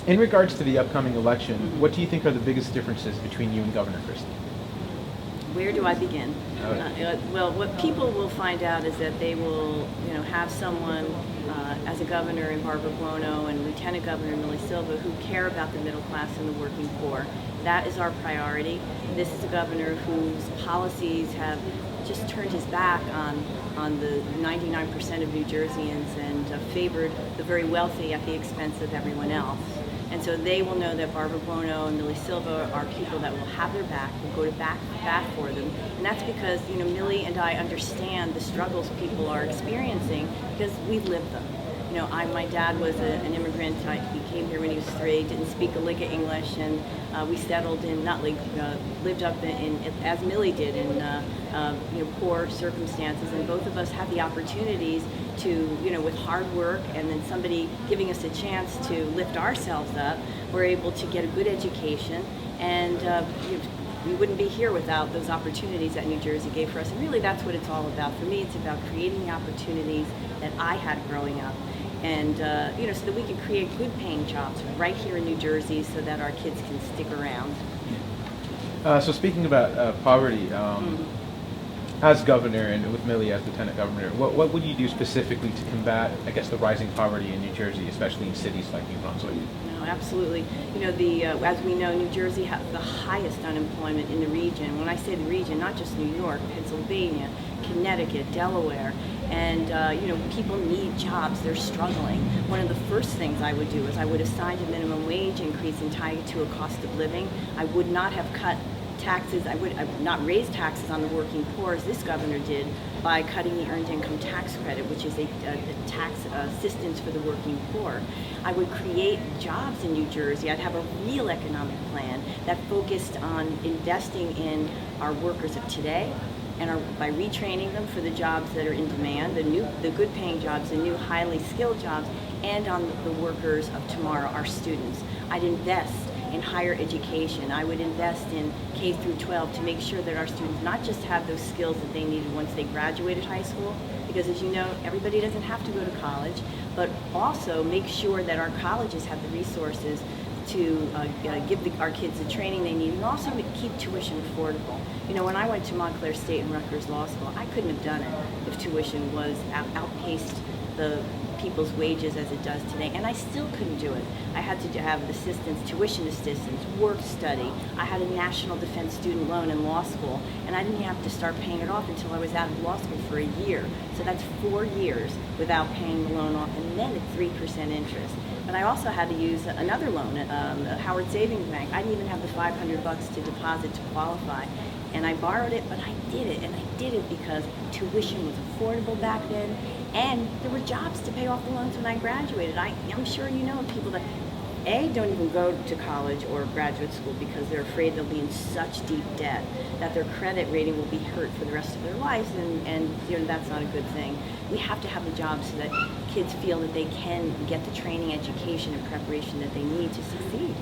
In regards to the upcoming election, what do you think are the biggest differences between you and Governor Christie? Where do I begin? Well, what people will find out is that they will, have someone as a governor in Barbara Buono and Lieutenant Governor Millie Silva who care about the middle class and the working poor. That is our priority. This is a governor whose policies have just turned his back on the 99% of New Jerseyans and favored the very wealthy at the expense of everyone else. And so they will know that Barbara Buono and Millie Silva are people that will have their back, will go to bat for them. And that's because, Millie and I understand the struggles people are experiencing because we've lived them. My dad was an immigrant. He came here when he was 3, didn't speak a lick of English, and we settled in, lived up in, as Millie did, in poor circumstances. And both of us had the opportunities to, with hard work and then somebody giving us a chance to lift ourselves up, we're able to get a good education. And we wouldn't be here without those opportunities that New Jersey gave for us. And really, that's what it's all about. For me, it's about creating the opportunities that I had growing up. And, so that we can create good paying jobs right here in New Jersey so that our kids can stick around. So speaking about poverty, as governor and with Millie as lieutenant governor, what would you do specifically to combat, the rising poverty in New Jersey, especially in cities like New Brunswick? No, absolutely. As we know, New Jersey has the highest unemployment in the region. When I say the region, not just New York, Pennsylvania, Connecticut, Delaware. And, people need jobs. They're struggling. One of the first things I would do is I would have signed a minimum wage increase and tied it to a cost of living. I would not have cut taxes. I would not raise taxes on the working poor as this governor did by cutting the earned income tax credit, which is a tax assistance for the working poor. I would create jobs in New Jersey. I'd have a real economic plan that focused on investing in our workers of today, and by retraining them for the jobs that are in demand, the good paying jobs, the new highly skilled jobs, and on the workers of tomorrow, our students. I'd invest in higher education. I would invest in K through 12 to make sure that our students not just have those skills that they needed once they graduated high school, because as you know, everybody doesn't have to go to college, but also make sure that our colleges have the resources to give our kids the training they need, and also to keep tuition affordable. When I went to Montclair State and Rutgers Law School, I couldn't have done it if tuition was outpaced the people's wages as it does today, and I still couldn't do it. I had to have assistance, tuition assistance, work study. I had a national defense student loan in law school, and I didn't have to start paying it off until I was out of law school for a year. So that's 4 years without paying the loan off, and then at 3% interest. But I also had to use another loan, Howard Savings Bank. I didn't even have the $500 to deposit to qualify. And I borrowed it, but I did it. And I did it because tuition was affordable back then, and there were jobs to pay off the loans when I graduated. I'm sure you know people that, don't even go to college or graduate school because they're afraid they'll be in such deep debt that their credit rating will be hurt for the rest of their lives, and that's not a good thing. We have to have the jobs so that kids feel that they can get the training, education, and preparation that they need to succeed.